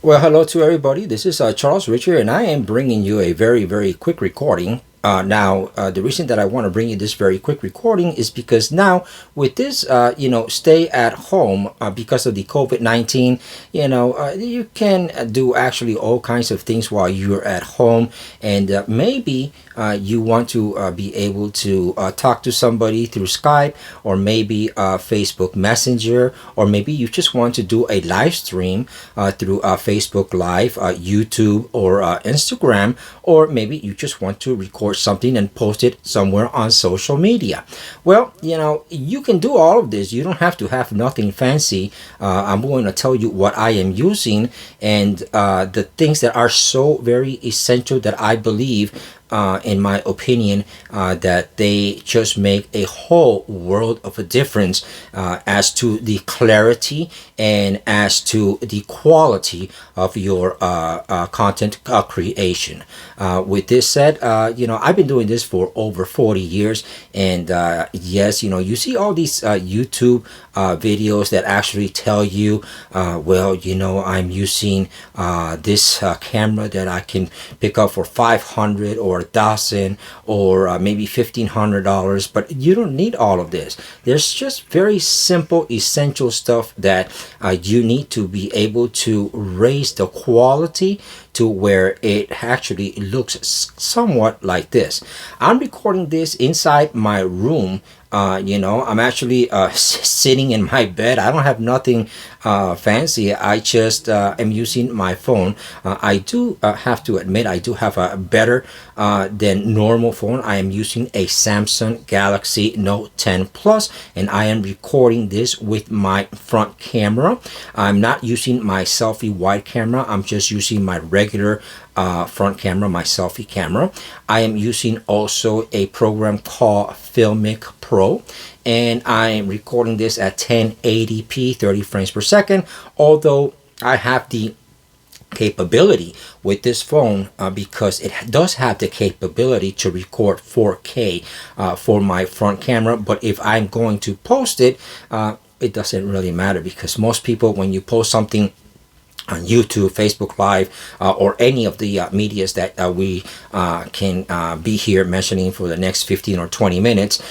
Well, hello to everybody. This is Charles Richard, and I am bringing you a very, very quick recording. The reason that I want to bring you this very quick recording is because now, with this, stay at home because of the COVID-19, you can do actually all kinds of things while you're at home, and maybe you want to be able to talk to somebody through Skype or maybe Facebook Messenger, or maybe you just want to do a live stream through Facebook Live, YouTube, or Instagram, or maybe you just want to record something and post it somewhere on social media. Well, you can do all of this. You don't have to have nothing fancy. I'm going to tell you what I am using and the things that are so very essential that I believe in my opinion, that they just make a whole world of a difference as to the clarity and as to the quality of your content creation. With this said, I've been doing this for over 40 years, and yes, you see all these YouTube videos that actually tell you, I'm using this camera that I can pick up for 500 or 1,000 or maybe $1,500, but you don't need all of this. There's just very simple, essential stuff that you need to be able to raise the quality to where it actually looks somewhat like this. I'm recording this inside my room. I'm actually sitting in my bed. I don't have nothing fancy. I just am using my phone. I do have to admit, I do have a better than normal phone. I am using a Samsung Galaxy Note 10 Plus, and I am recording this with my front camera. I'm not using my selfie wide camera. I'm just using my regular front camera, my selfie camera. I am using also a program called Filmic Pro, and I am recording this at 1080p 30 frames per second, although I have the capability with this phone because it does have the capability to record 4K for my front camera. But if I'm going to post it, it doesn't really matter, because most people, when you post something on YouTube, Facebook Live, or any of the medias that we can be here mentioning for the next 15 or 20 minutes,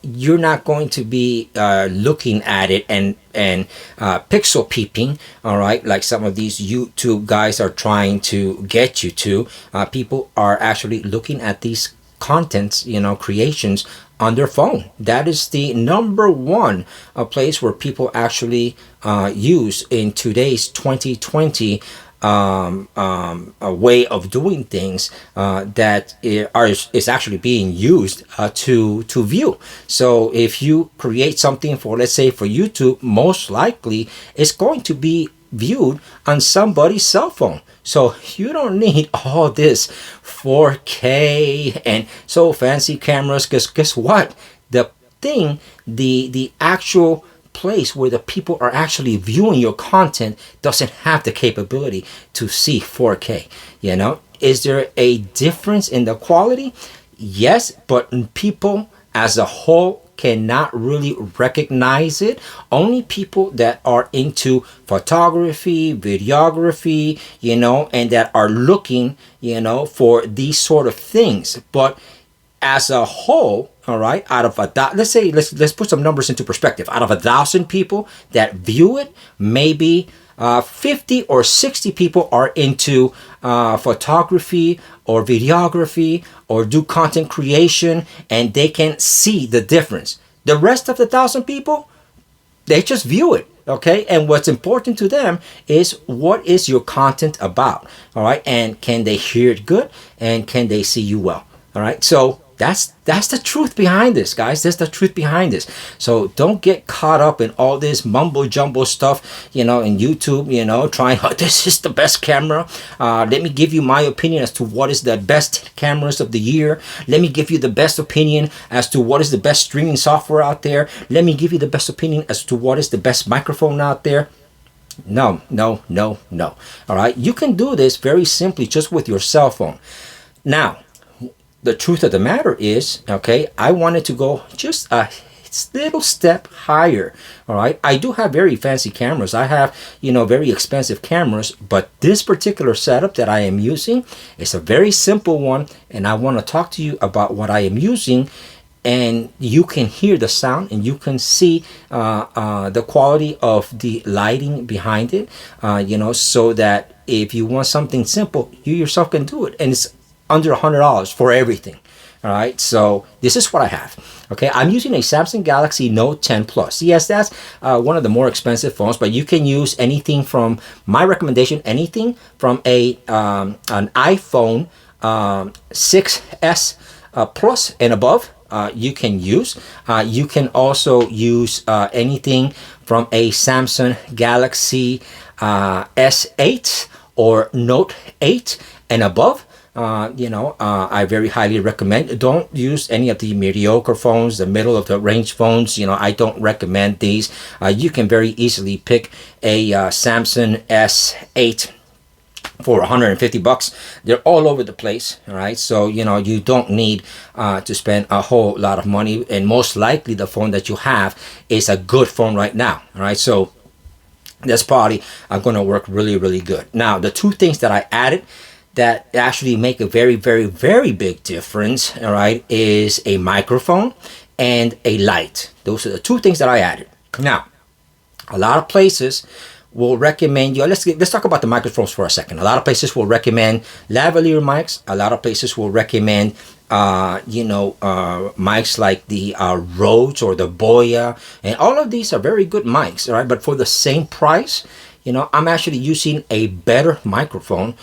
you're not going to be looking at it and pixel peeping, all right, like some of these YouTube guys are trying to get you to. People are actually looking at these contents, creations on their phone. That is the number one place where people actually use in today's 2020 a way of doing things that is actually being used to view. So if you create something for, let's say, for YouTube, most likely it's going to be viewed on somebody's cell phone. So you don't need all this 4K and so fancy cameras, because guess what? The actual place where the people are actually viewing your content doesn't have the capability to see 4K. Is there a difference in the quality? Yes, but people as a whole cannot really recognize it. Only people that are into photography, videography, and that are looking, for these sort of things. But as a whole, all right, out of let's put some numbers into perspective. Out of 1,000 people that view it, maybe 50 or 60 people are into photography or videography or do content creation, and they can see the difference. The rest of the 1,000 people, they just view it. Okay, and what's important to them is, what is your content about? All right, and can they hear it good, and can they see you well? All right, so that's the truth behind this, guys. That's the truth behind this. So don't get caught up in all this mumbo jumbo stuff, in YouTube, trying, this is the best camera. Let me give you my opinion as to what is the best cameras of the year. Let me give you the best opinion as to what is the best streaming software out there. Let me give you the best opinion as to what is the best microphone out there. No. All right, you can do this very simply just with your cell phone. Now, the truth of the matter is, okay, I wanted to go just a little step higher. All right, I do have very fancy cameras. I have, very expensive cameras, but this particular setup that I am using is a very simple one, and I want to talk to you about what I am using. And you can hear the sound, and you can see the quality of the lighting behind it, so that if you want something simple, you yourself can do it, and it's under $100 for everything. All right, so this is what I have. Okay, I'm using a Samsung Galaxy Note 10 Plus. Yes, that's one of the more expensive phones, but you can use anything from, my recommendation, anything from an iPhone 6S Plus and above. You can use. You can also use anything from a Samsung Galaxy S8 or Note 8 and above. I very highly recommend. Don't use any of the mediocre phones, the middle of the range phones. I don't recommend these. You can very easily pick a Samsung S8 for $150. They're all over the place. All right, so you don't need to spend a whole lot of money, and most likely the phone that you have is a good phone right now. All right, so that's probably going to work really, really good. Now, the two things that I added that actually make a very, very, very big difference, all right, is a microphone and a light. Those are the two things that I added. Now, a lot of places will recommend you. Let's talk about the microphones for a second. A lot of places will recommend lavalier mics. A lot of places will recommend mics like the Rhodes or the Boya, and all of these are very good mics, all right, but for the same price, I'm actually using a better microphone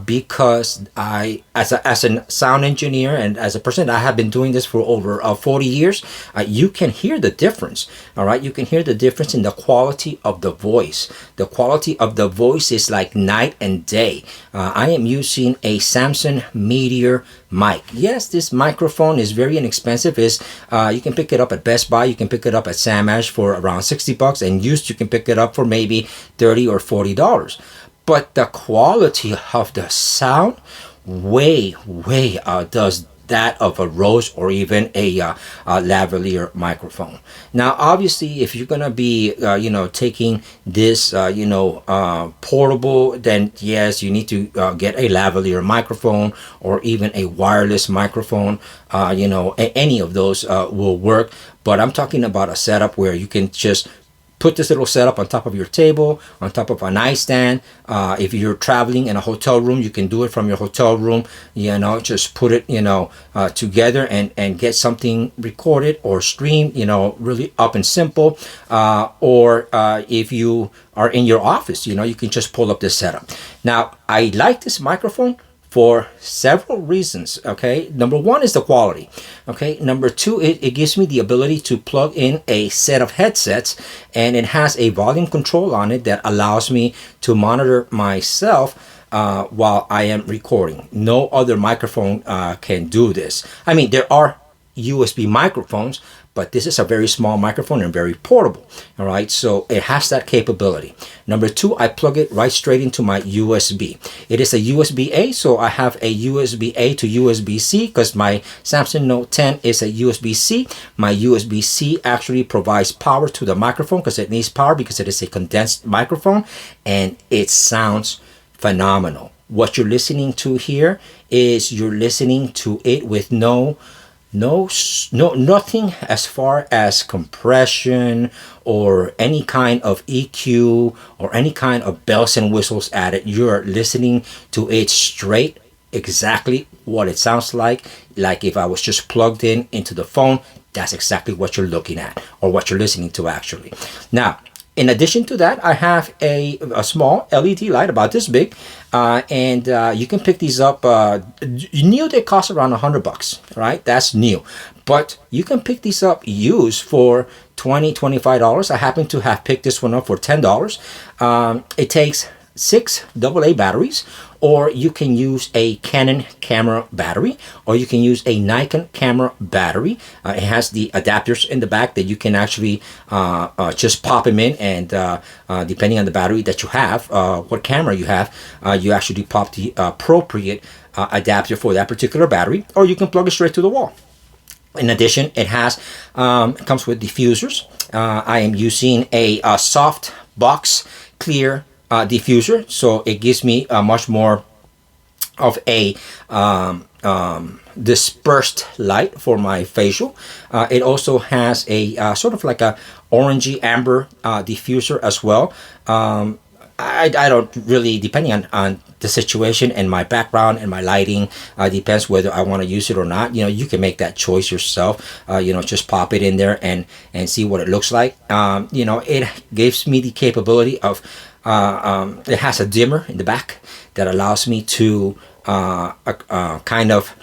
because as a sound engineer and as a person that I have been doing this for over 40 years, you can hear the difference. All right, you can hear the difference in the quality of the voice. The quality of the voice is like night and day. I am using a Samsung Meteor mic. Yes, this microphone is very inexpensive. You can pick it up at Best Buy. You can pick it up at Sam Ash for around $60, and used you can pick it up for maybe $30 or $40. But the quality of the sound way outdoes that of a Rode or even a lavalier microphone. Now, obviously, if you're gonna be taking this portable, then yes, you need to get a lavalier microphone or even a wireless microphone. Any of those will work, but I'm talking about a setup where you can just put this little setup on top of your table, on top of a nightstand. If you're traveling in a hotel room, you can do it from your hotel room. Just put it, together and get something recorded or streamed, really up and simple. Or if you are in your office, you can just pull up this setup. Now, I like this microphone for several reasons. Okay, number one is the quality. Okay, number two, it gives me the ability to plug in a set of headsets, and it has a volume control on it that allows me to monitor myself while I am recording. No other microphone can do this. I mean, there are USB microphones, but this is a very small microphone and very portable. All right, so it has that capability. Number two, I plug it right straight into my USB. It is a USB-A, so I have a USB-A to USB-C because my Samsung Note 10 is a USB-C. My USB-C actually provides power to the microphone because it needs power because it is a condensed microphone, and it sounds phenomenal. What you're listening to here is you're listening to it with nothing as far as compression or any kind of EQ or any kind of bells and whistles added. You're listening to it straight, exactly what it sounds like if I was just plugged into the phone. That's exactly what you're looking at, or what you're listening to actually. Now, in addition to that, I have a small LED light about this big, and you can pick these up. New, they cost around $100, right? That's new, but you can pick these up used for $20-$25. I happen to have picked this one up for $10. It takes 6 AA batteries, or you can use a Canon camera battery, or you can use a Nikon camera battery. It has the adapters in the back that you can actually just pop them in, and depending on the battery that you have, what camera you have, you actually pop the appropriate adapter for that particular battery, or you can plug it straight to the wall. In addition, it comes with diffusers. I am using a soft box clear diffuser, so it gives me much more of a dispersed light for my facial. It also has a sort of like a orangey amber diffuser as well. I don't really, depending on the situation and my background and my lighting, depends whether I want to use it or not. You can make that choice yourself. Just pop it in there and see what it looks like. It gives me the capability of, it has a dimmer in the back that allows me to kind of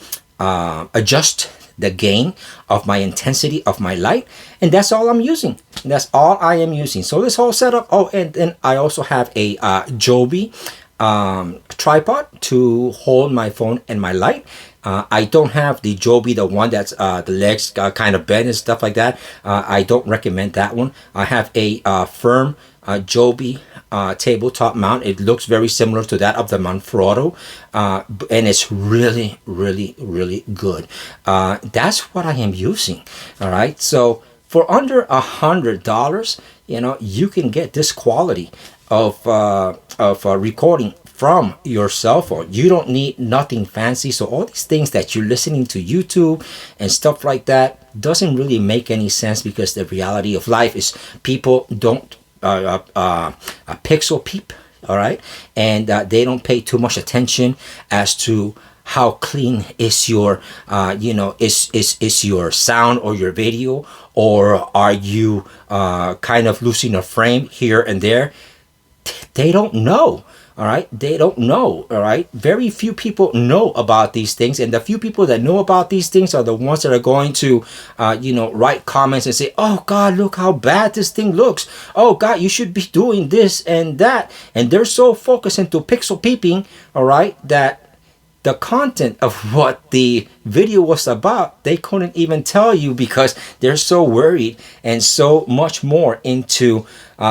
adjust the gain of my intensity of my light, and that's all I'm using. That's all I am using. So this whole setup. Oh, and then I also have a Joby tripod to hold my phone and my light. I don't have the Joby, the one that's the legs kind of bent and stuff like that. I don't recommend that one. I have a firm Joby tabletop mount. It looks very similar to that of the Manfrotto, and it's really, really, really good. That's what I am using. All right, so for under $100, you can get this quality of recording from your cell phone. You don't need nothing fancy. So all these things that you're listening to YouTube and stuff like that doesn't really make any sense, because the reality of life is people don't pixel peep, all right, and they don't pay too much attention as to how clean is your is your sound or your video, or are you kind of losing a frame here and there. They don't know. All right, they don't know. All right, very few people know about these things, and the few people that know about these things are the ones that are going to write comments and say, oh God, look how bad this thing looks. Oh God, you should be doing this and that. And they're so focused into pixel peeping, all right, that the content of what the video was about, they couldn't even tell you, because they're so worried and so much more into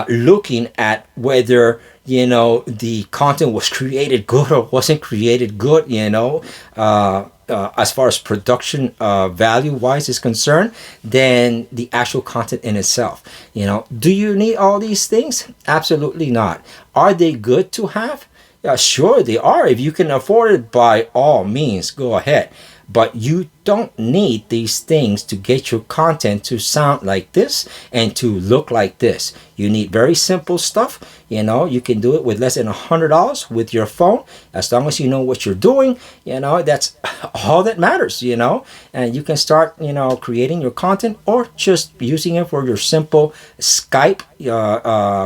looking at whether the content was created good or wasn't created good, as far as production value wise is concerned, than the actual content in itself. Do you need all these things? Absolutely not. Are they good to have? Yeah, sure they are. If you can afford it, by all means, go ahead. But you don't need these things to get your content to sound like this and to look like this. You need very simple stuff. You can do it with less than $100 with your phone, as long as you know what you're doing. That's all that matters. And you can start creating your content, or just using it for your simple Skype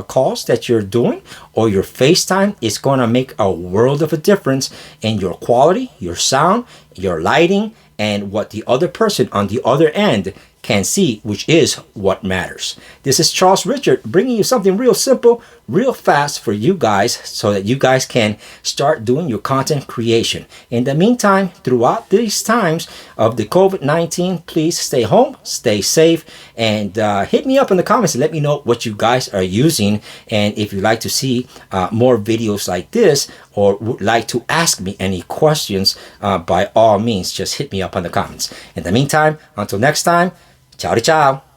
calls that you're doing, or your FaceTime. Is going to make a world of a difference in your quality, your sound, your lighting, and what the other person on the other end can see, which is what matters. This is Charles Richard, bringing you something real simple, real fast for you guys, so that you guys can start doing your content creation. In the meantime, throughout these times of the COVID-19, please stay home, stay safe, and hit me up in the comments and let me know what you guys are using. And if you'd like to see more videos like this, or would like to ask me any questions, by all means, just hit me up in the comments. In the meantime, until next time, ciao ciao.